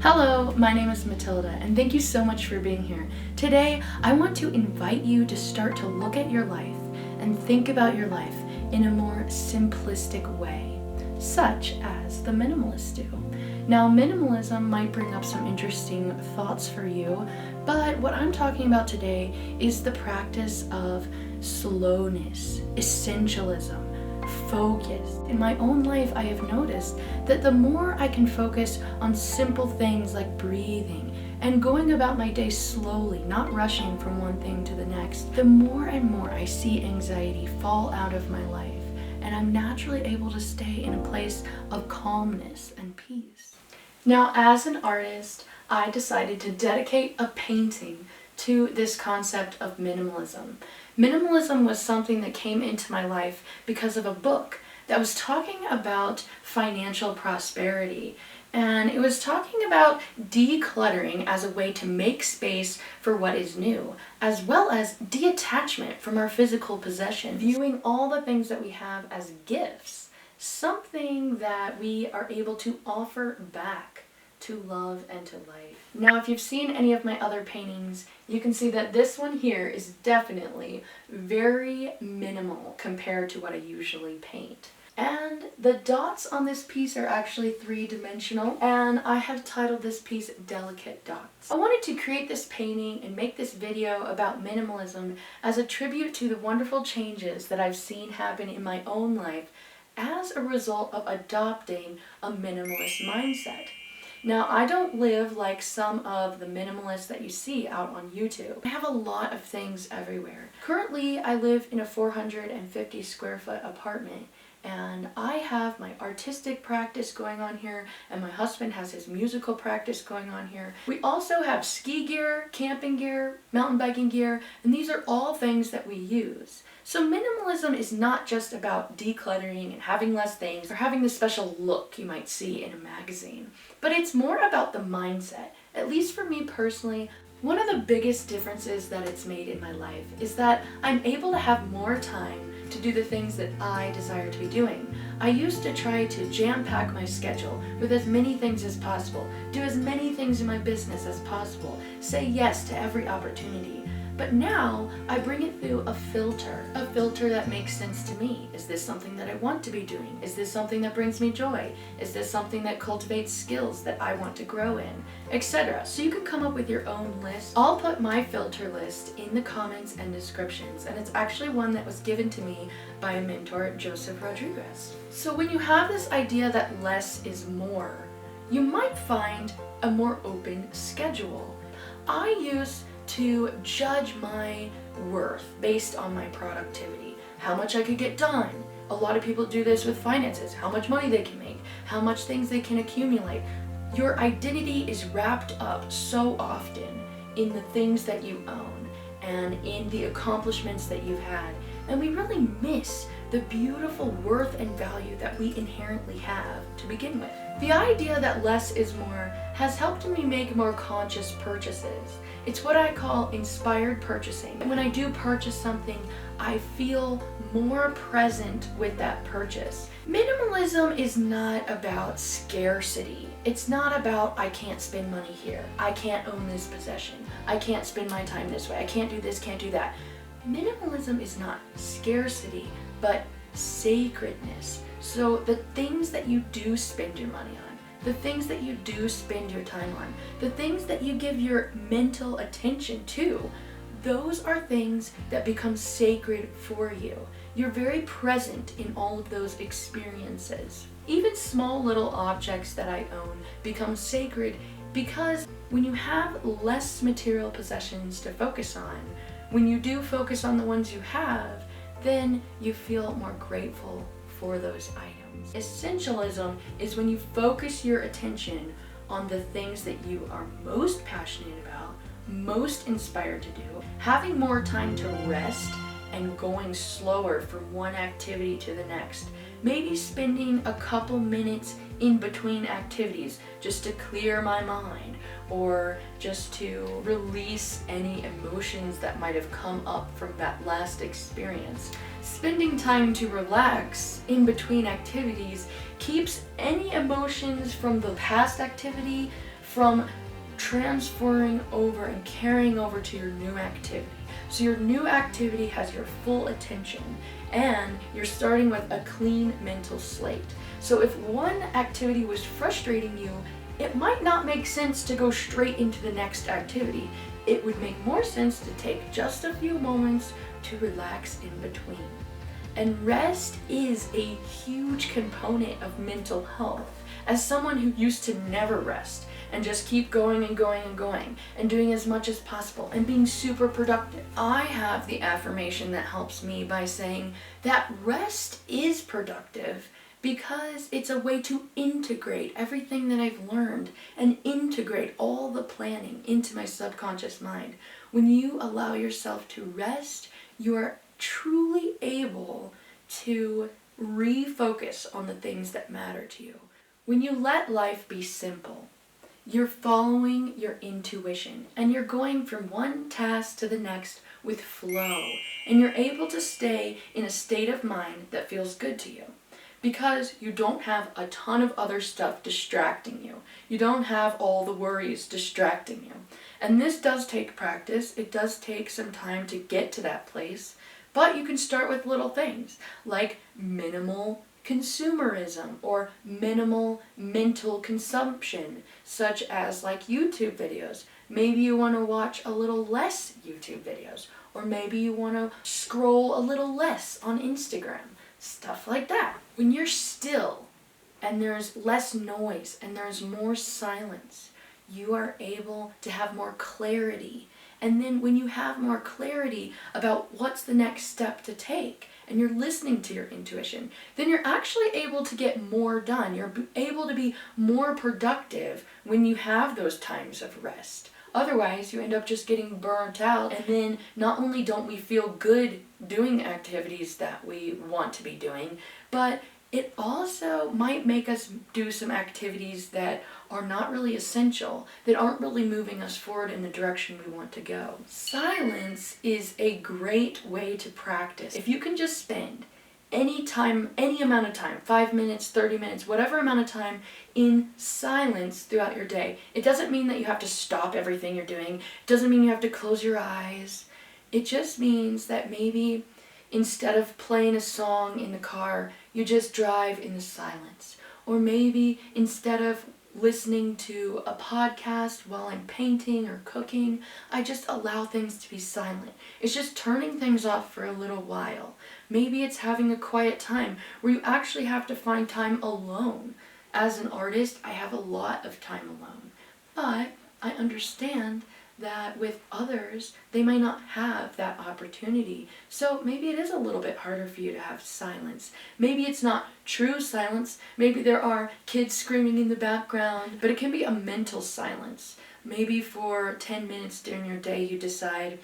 Hello, my name is Matilda, and thank you so much for being here. Today, I want to invite you to start to look at your life and think about your life in a more simplistic way, such as the minimalists do. Now, minimalism might bring up some interesting thoughts for you, but what I'm talking about today is the practice of slowness, essentialism, focus. In my own life, I have noticed that the more I can focus on simple things like breathing and going about my day slowly, not rushing from one thing to the next, the more and more I see anxiety fall out of my life, and I'm naturally able to stay in a place of calmness and peace. Now, as an artist, I decided to dedicate a painting to this concept of minimalism. Minimalism was something that came into my life because of a book that was talking about financial prosperity. And it was talking about decluttering as a way to make space for what is new, as well as detachment from our physical possession, viewing all the things that we have as gifts, something that we are able to offer back to love and to life. Now, if you've seen any of my other paintings, you can see that this one here is definitely very minimal compared to what I usually paint. And the dots on this piece are actually three-dimensional, and I have titled this piece Delicate Dots. I wanted to create this painting and make this video about minimalism as a tribute to the wonderful changes that I've seen happen in my own life as a result of adopting a minimalist mindset. Now, I don't live like some of the minimalists that you see out on YouTube. I have a lot of things everywhere. Currently, I live in a 450 square foot apartment, and I have my artistic practice going on here, and my husband has his musical practice going on here. We also have ski gear, camping gear, mountain biking gear, and these are all things that we use. So minimalism is not just about decluttering and having less things or having the special look you might see in a magazine, but it's more about the mindset. At least for me personally, one of the biggest differences that it's made in my life is that I'm able to have more time to do the things that I desire to be doing. I used to try to jam-pack my schedule with as many things as possible, do as many things in my business as possible, say yes to every opportunity. But now I bring it through a filter that makes sense to me. Is this something that I want to be doing? Is this something that brings me joy? Is this something that cultivates skills that I want to grow in? Etc. So you can come up with your own list. I'll put my filter list in the comments and descriptions, and it's actually one that was given to me by a mentor, Joseph Rodriguez. So when you have this idea that less is more, you might find a more open schedule. I use to judge my worth based on my productivity, how much I could get done. A lot of people do this with finances, how much money they can make, how much things they can accumulate. Your identity is wrapped up so often in the things that you own and in the accomplishments that you've had, and we really miss the beautiful worth and value that we inherently have to begin with. The idea that less is more has helped me make more conscious purchases. It's what I call inspired purchasing. When I do purchase something, I feel more present with that purchase. Minimalism is not about scarcity. It's not about I can't spend money here, I can't own this possession, I can't spend my time this way, I can't do this, can't do that. Minimalism is not scarcity, but sacredness. So the things that you do spend your money on, the things that you do spend your time on, the things that you give your mental attention to, those are things that become sacred for you. You're very present in all of those experiences. Even small little objects that I own become sacred because when you have less material possessions to focus on, when you do focus on the ones you have, then you feel more grateful for those items. Essentialism is when you focus your attention on the things that you are most passionate about, most inspired to do, having more time to rest and going slower from one activity to the next. Maybe spending a couple minutes in between activities just to clear my mind or just to release any emotions that might have come up from that last experience. Spending time to relax in between activities keeps any emotions from the past activity from transferring over and carrying over to your new activity. So your new activity has your full attention, and you're starting with a clean mental slate. So if one activity was frustrating you, it might not make sense to go straight into the next activity. It would make more sense to take just a few moments to relax in between. And rest is a huge component of mental health. As someone who used to never rest and just keep going and going and going and doing as much as possible and being super productive, I have the affirmation that helps me by saying that rest is productive because it's a way to integrate everything that I've learned and integrate all the planning into my subconscious mind. When you allow yourself to rest, you are truly able to refocus on the things that matter to you. When you let life be simple, you're following your intuition and you're going from one task to the next with flow, and you're able to stay in a state of mind that feels good to you because you don't have a ton of other stuff distracting you. You don't have all the worries distracting you. And this does take practice. It does take some time to get to that place, but you can start with little things like minimal consumerism or minimal mental consumption, such as like YouTube videos. Maybe you want to watch a little less YouTube videos, or maybe you want to scroll a little less on Instagram, stuff like that. When you're still and there's less noise and there's more silence, you are able to have more clarity. And then when you have more clarity about what's the next step to take, and you're listening to your intuition, then you're actually able to get more done. You're able to be more productive when you have those times of rest. Otherwise, you end up just getting burnt out, and then not only don't we feel good doing activities that we want to be doing, but it also might make us do some activities that are not really essential, that aren't really moving us forward in the direction we want to go. Silence is a great way to practice. If you can just spend any time, any amount of time, 5 minutes, 30 minutes, whatever amount of time in silence throughout your day. It doesn't mean that you have to stop everything you're doing. It doesn't mean you have to close your eyes. It just means that maybe instead of playing a song in the car, you just drive in the silence. Or maybe instead of listening to a podcast while I'm painting or cooking, I just allow things to be silent. It's just turning things off for a little while. Maybe it's having a quiet time where you actually have to find time alone. As an artist, I have a lot of time alone. But I understand that with others, they might not have that opportunity. So maybe it is a little bit harder for you to have silence. Maybe it's not true silence. Maybe there are kids screaming in the background, but it can be a mental silence. Maybe for 10 minutes during your day, you decide,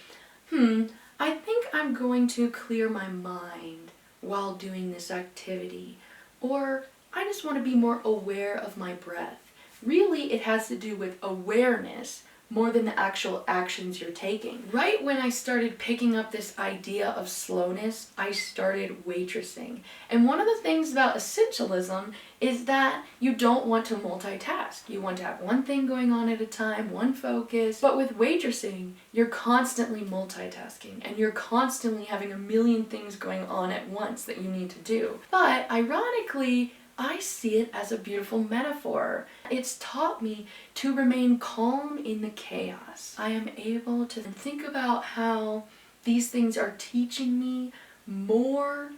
I think I'm going to clear my mind while doing this activity. Or I just want to be more aware of my breath. Really, it has to do with awareness more than the actual actions you're taking. Right when I started picking up this idea of slowness, I started waitressing. And one of the things about essentialism is that you don't want to multitask. You want to have one thing going on at a time, one focus. But with waitressing, you're constantly multitasking and you're constantly having a million things going on at once that you need to do. But ironically, I see it as a beautiful metaphor. It's taught me to remain calm in the chaos. I am able to think about how these things are teaching me more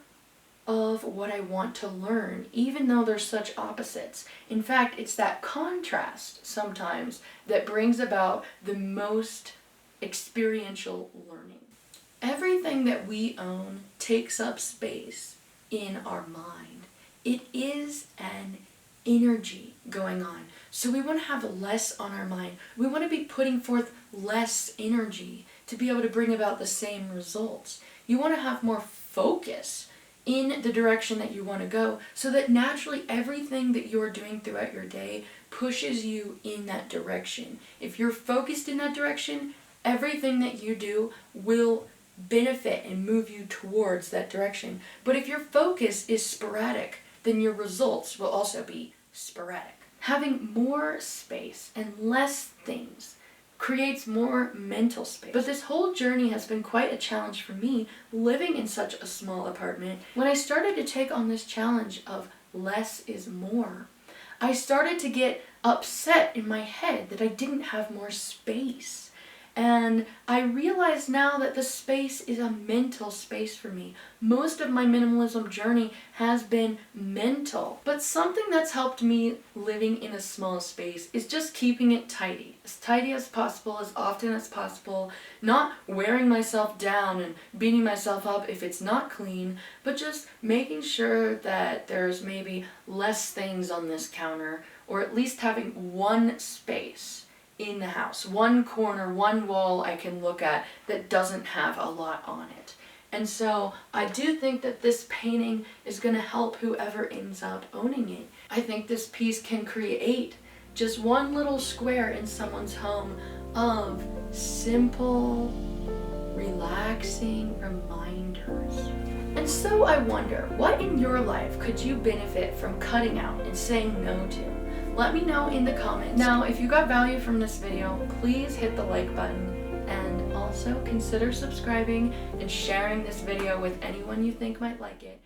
of what I want to learn, even though they're such opposites. In fact, it's that contrast sometimes that brings about the most experiential learning. Everything that we own takes up space in our mind. It is an energy going on. So we want to have less on our mind. We want to be putting forth less energy to be able to bring about the same results. You want to have more focus in the direction that you want to go, so that naturally everything that you're doing throughout your day pushes you in that direction. If you're focused in that direction, everything that you do will benefit and move you towards that direction. But if your focus is sporadic, then your results will also be sporadic. having more space and less things creates more mental space. But this whole journey has been quite a challenge for me, living in such a small apartment. When I started to take on this challenge of less is more, I started to get upset in my head that I didn't have more space. And I realize now that the space is a mental space for me. Most of my minimalism journey has been mental. But something that's helped me living in a small space is just keeping it tidy as possible, as often as possible, not wearing myself down and beating myself up if it's not clean, but just making sure that there's maybe less things on this counter, or at least having one space in the house, one corner, one wall I can look at that doesn't have a lot on it. And so I do think that this painting is going to help whoever ends up owning it. I think this piece can create just one little square in someone's home of simple, relaxing reminders. And so I wonder, what in your life could you benefit from cutting out and saying no to? Let me know in the comments. Now, if you got value from this video, please hit the like button, and also consider subscribing and sharing this video with anyone you think might like it.